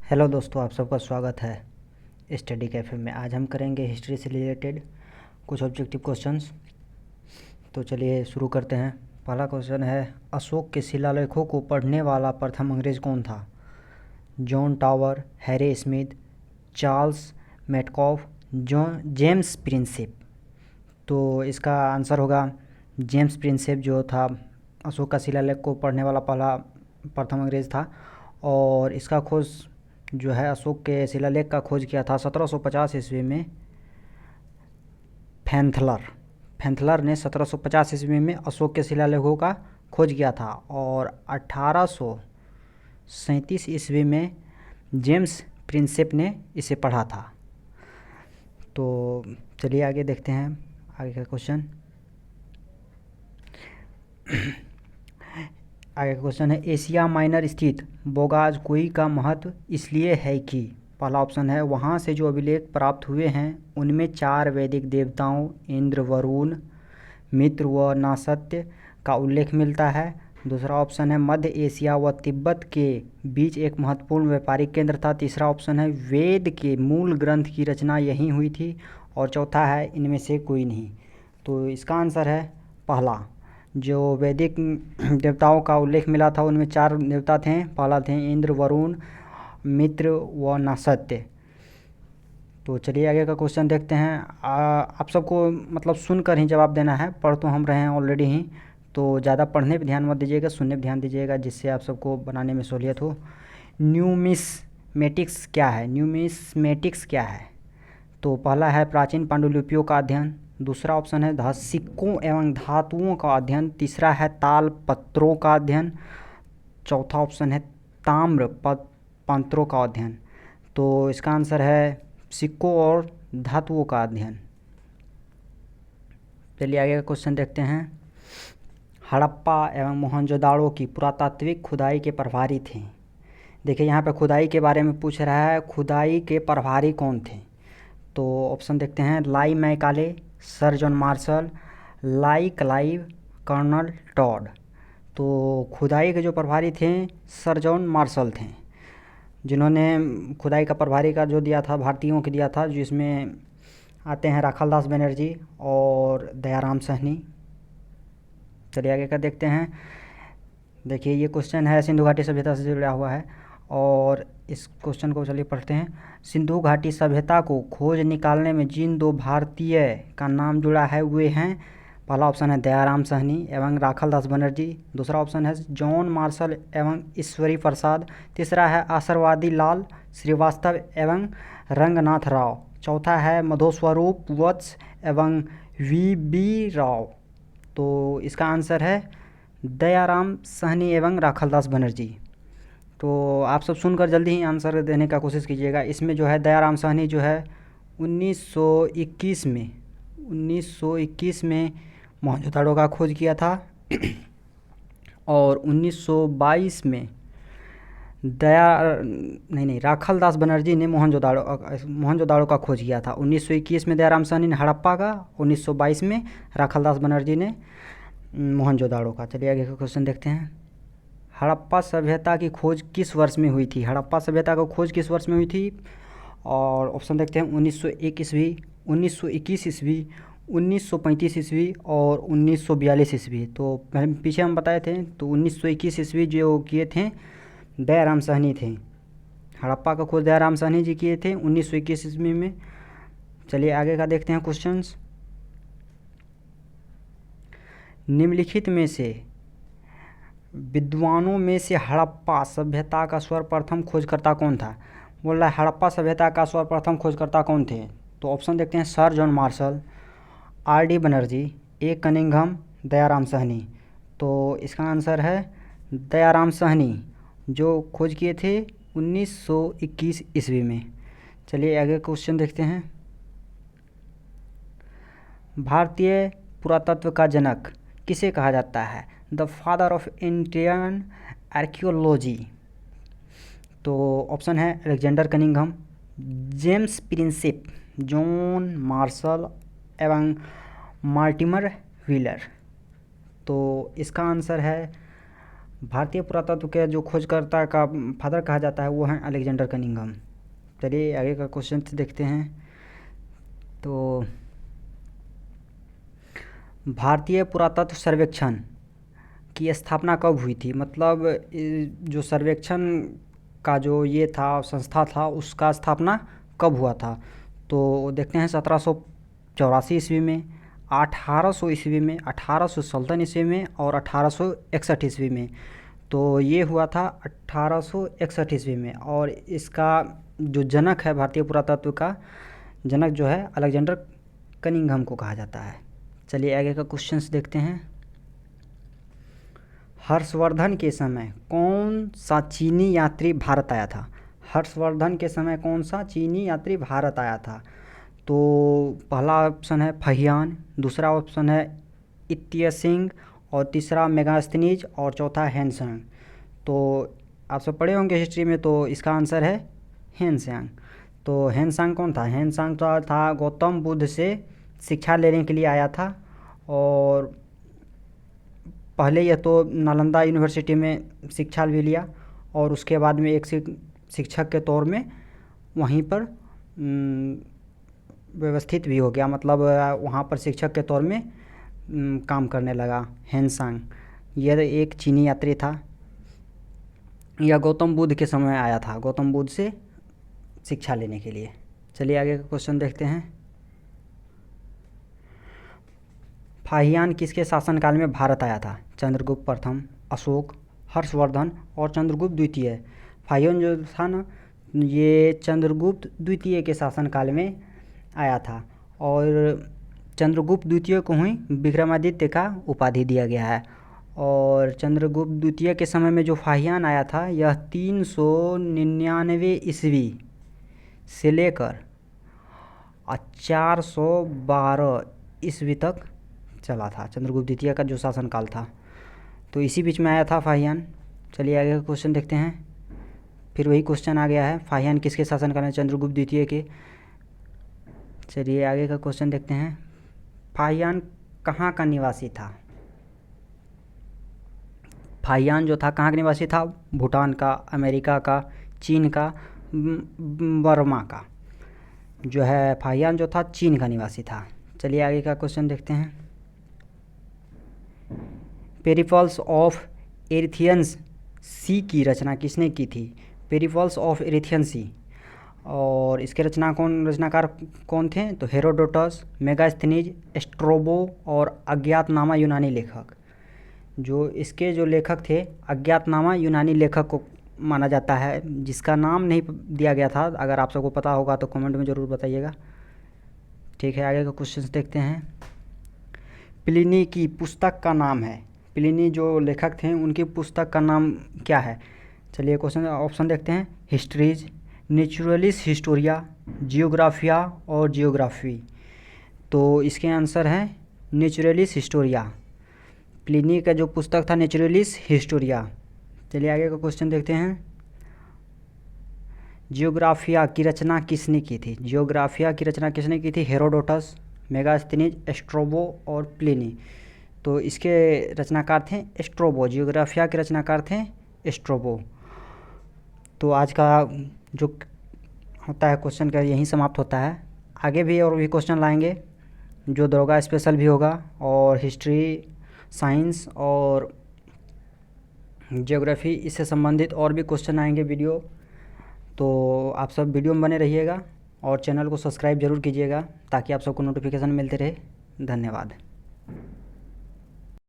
Hello दोस्तों, आप सबका स्वागत है स्टडी कैफ़े में। आज हम करेंगे हिस्ट्री से रिलेटेड कुछ ऑब्जेक्टिव क्वेश्चंस। तो चलिए शुरू करते हैं। पहला क्वेश्चन है, अशोक के शिलालेखों को पढ़ने वाला प्रथम अंग्रेज कौन था? John tower, Harry Smith, Charles Metcalfe, James Prinsep. तो इसका आंसर होगा जेम्स प्रिंसेप, जो था अशोक का शिलालेख को पढ़ने वाला पहला प्रथम अंग्रेज था। और इसका खोज जो है, अशोक के शिलालेख का खोज किया था 1750 ईस्वी में फैंथलर ने 1750 ईस्वी में अशोक के शिलालेखों का खोज किया था। और 1837 ईस्वी में जेम्स प्रिंसेप ने इसे पढ़ा था। तो चलिए आगे देखते हैं आगे का क्वेश्चन। आगे का क्वेश्चन है, एशिया माइनर स्थित बोगाजकुई का महत्व इसलिए है कि पहला ऑप्शन है, वहाँ से जो अभिलेख प्राप्त हुए हैं उनमें 4 वैदिक देवताओं इंद्र, वरुण, मित्र व नासत्य का उल्लेख मिलता है। दूसरा ऑप्शन है, मध्य एशिया व तिब्बत के बीच एक महत्वपूर्ण व्यापारिक केंद्र था। तीसरा ऑप्शन है, वेद के मूल ग्रंथ की रचना यहीं हुई थी। और चौथा है, इनमें से कोई नहीं। तो इसका आंसर है पहला। जो वैदिक देवताओं का उल्लेख मिला था उनमें 4 देवता थे। पहला थे इंद्र, वरुण, मित्र व नासत्य। तो चलिए आगे का क्वेश्चन देखते हैं। आप सबको मतलब सुनकर ही जवाब देना है, पढ़ तो हम रहे हैं ऑलरेडी ही। तो ज़्यादा पढ़ने पे ध्यान मत दीजिएगा, सुनने पे ध्यान दीजिएगा, जिससे आप सबको बनाने में सहूलियत हो। न्यूमिस्मेटिक्स क्या है? न्यूमिस्मेटिक्स क्या है? तो पहला है प्राचीन पांडुलिपियों का अध्ययन। दूसरा ऑप्शन है सिक्कों एवं धातुओं का अध्ययन। तीसरा है ताल पत्रों का अध्ययन। चौथा ऑप्शन है ताम्र पत्रों का अध्ययन। तो इसका आंसर है सिक्कों और धातुओं का अध्ययन। चलिए आगे का क्वेश्चन देखते हैं। हड़प्पा एवं मोहनजोदाड़ो की पुरातात्विक खुदाई के प्रभारी थे। देखिए यहाँ पे खुदाई के बारे में पूछ रहा है, खुदाई के प्रभारी कौन थे? तो ऑप्शन देखते हैं, लाई मैकाले, सर जॉन मार्शल, लाई क्लाइव, कर्नल टॉड। तो खुदाई के जो प्रभारी थे सर जॉन मार्शल थे, जिन्होंने खुदाई का प्रभारी का जो दिया था भारतीयों के दिया था, जिसमें आते हैं राखालदास बनर्जी और दयाराम साहनी। चलिए आगे का देखते हैं। देखिए ये क्वेश्चन है सिंधु घाटी सभ्यता से जुड़ा हुआ है, और इस क्वेश्चन को चलिए पढ़ते हैं। सिंधु घाटी सभ्यता को खोज निकालने में जिन 2 भारतीय का नाम जुड़ा है वे हैं, पहला ऑप्शन है दयाराम साहनी एवं राखालदास बनर्जी। दूसरा ऑप्शन है जॉन मार्शल एवं ईश्वरी प्रसाद। तीसरा है आशरवादी लाल श्रीवास्तव एवं रंगनाथ राव। चौथा है मधोस्वरूप वत्स एवं वी राव। तो इसका आंसर है दयाराम साहनी एवं राखालदास बनर्जी। तो आप सब सुनकर जल्दी ही आंसर देने का कोशिश कीजिएगा। इसमें जो है दयाराम साहनी जो है 1921 में मोहनजोदाड़ो का खोज किया था और 1922 में राखालदास बनर्जी ने मोहनजोदाड़ो का खोज किया था। 1921 में दयाराम साहनी ने हड़प्पा का, 1922 में राखालदास बनर्जी ने मोहनजोदाड़ो का। चलिए आगे का क्वेश्चन देखते हैं। हड़प्पा सभ्यता की खोज किस वर्ष में हुई थी? हड़प्पा सभ्यता की खोज किस वर्ष में हुई थी? और ऑप्शन देखते हैं, 1901 ईस्वी, 1921 ईस्वी, 1935 ईस्वी और 1942 ईस्वी। तो पीछे हम बताए थे, तो 1921 ईस्वी जो किए थे दयाराम साहनी थे। हड़प्पा का खोज दयाराम साहनी जी किए थे 1921 ईस्वी में। चलिए आगे का देखते हैं क्वेश्चंस। निम्नलिखित में से विद्वानों में से हड़प्पा सभ्यता का सर्वप्रथम खोजकर्ता कौन था? बोल रहा है हड़प्पा सभ्यता का सर्वप्रथम खोजकर्ता कौन थे? तो ऑप्शन देखते हैं, sir John Marshall, R D. Banerjee, A Cunningham, Dayaram Sahni. तो इसका आंसर है दयाराम साहनी, जो खोज किए थे 1921 ईस्वी में। चलिए आगे क्वेश्चन देखते हैं। भारतीय पुरातत्व का जनक किसे कहा जाता है? The father of Indian archaeology. तो ऑप्शन है Alexander Cunningham, James Prinsep, John Marshall एवं मार्टिमर व्हीलर। तो इसका आंसर है भारतीय पुरातत्व के जो खोजकर्ता का फादर कहा जाता है वो हैं अलेक्जेंडर कनिंघम। चलिए आगे का क्वेश्चन देखते हैं। तो भारतीय पुरातत्व सर्वेक्षण की स्थापना कब हुई थी, मतलब जो सर्वेक्षण का जो ये था संस्था था उसका स्थापना कब हुआ था। तो देखते हैं 1784 ईस्वी में, 1800 ईस्वी में, 1857 ईस्वी में और 1861 ईस्वी में। तो ये हुआ था 1861 ईस्वी में। और इसका जो जनक है भारतीय पुरातत्व का जनक जो है अलेक्जेंडर कनिंघम को कहा जाता है। चलिए आगे का क्वेश्चंस देखते हैं। हर्षवर्धन के समय कौन सा चीनी यात्री भारत आया था। हर्षवर्धन के समय कौन सा चीनी यात्री भारत आया था। तो पहला ऑप्शन है फहियान, दूसरा ऑप्शन है इत्य और तीसरा मेगास्थनीज और चौथा हैनसांग। तो आप सब पढ़े होंगे हिस्ट्री में, तो इसका आंसर है हैनसांग। तो हैनसांग कौन था। हैनसांग था गौतम बुद्ध से शिक्षा लेने के लिए आया था। और पहले यह तो नालंदा यूनिवर्सिटी में शिक्षा भी लिया और उसके बाद में एक शिक्षक के तौर में वहीं पर व्यवस्थित भी हो गया, मतलब वहाँ पर शिक्षक के तौर में काम करने लगा हैनसांग। यह एक चीनी यात्री था। यह गौतम बुद्ध के समय आया था, गौतम बुद्ध से शिक्षा लेने के लिए। चलिए आगे का क्वेश्चन देखते हैं। फाहियान किसके शासनकाल में भारत आया था। चंद्रगुप्त प्रथम, अशोक, हर्षवर्धन और चंद्रगुप्त द्वितीय। फाहियान जो था ना ये चंद्रगुप्त द्वितीय के शासनकाल में आया था। और चंद्रगुप्त द्वितीय को ही विक्रमादित्य का उपाधि दिया गया है। और चंद्रगुप्त द्वितीय के समय में जो फाहियान आया था यह 399 ईस्वी से लेकर 412 ईस्वी तक चला था। चंद्रगुप्त द्वितीय का जो शासनकाल था तो इसी बीच में आया था फाहियान। चलिए आगे का क्वेश्चन देखते हैं। फिर वही क्वेश्चन आ गया है, फाहियान किसके शासनकाल में। चंद्रगुप्त द्वितीय के। चलिए आगे का क्वेश्चन देखते हैं। फाहियान कहाँ का निवासी था। फाहियान जो था कहाँ का निवासी था। भूटान का, अमेरिका का, चीन का, बर्मा का। जो है फाहियान जो था चीन का निवासी था। चलिए आगे का क्वेश्चन देखते हैं। पेरिप्लस ऑफ एरिथियंस सी की रचना किसने की थी। पेरिप्लस ऑफ एरिथियन सी। और इसके रचनाकार कौन थे। तो हेरोडोटस, मेगास्थनीज, स्ट्रोबो और अज्ञातनामा यूनानी लेखक। जो इसके जो लेखक थे अज्ञातनामा यूनानी लेखक को माना जाता है, जिसका नाम नहीं दिया गया था। अगर आप सबको पता होगा तो कमेंट में ज़रूर बताइएगा। ठीक है आगे का क्वेश्चन देखते हैं। प्लिनी की पुस्तक का नाम है। प्लिनी जो लेखक थे उनकी पुस्तक का नाम क्या है। चलिए क्वेश्चन ऑप्शन देखते हैं। हिस्ट्रीज, नेचुरलिस हिस्टोरिया, जियोग्राफिया और जियोग्राफी। तो इसके आंसर है नेचुरलिस हिस्टोरिया। प्लिनी का जो पुस्तक था नेचुरलिस हिस्टोरिया। चलिए आगे का क्वेश्चन देखते हैं। जियोग्राफिया की रचना किसने की थी। जियोग्राफिया की रचना किसने की थी। हेरोडोटस, मेगास्थनीज, स्ट्रोबो और प्लिनी। तो इसके रचनाकार थे स्ट्रोबो। जियोग्राफिया के रचनाकार थे स्ट्रोबो। तो आज का जो होता है क्वेश्चन का यहीं समाप्त होता है। आगे भी और भी क्वेश्चन लाएंगे जो दरोगा स्पेशल भी होगा, और हिस्ट्री, साइंस और ज्योग्राफी इससे संबंधित और भी क्वेश्चन आएंगे वीडियो। तो आप सब वीडियो में बने रहिएगा और चैनल को सब्सक्राइब ज़रूर कीजिएगा ताकि आप सबको नोटिफिकेशन मिलते रहे। धन्यवाद।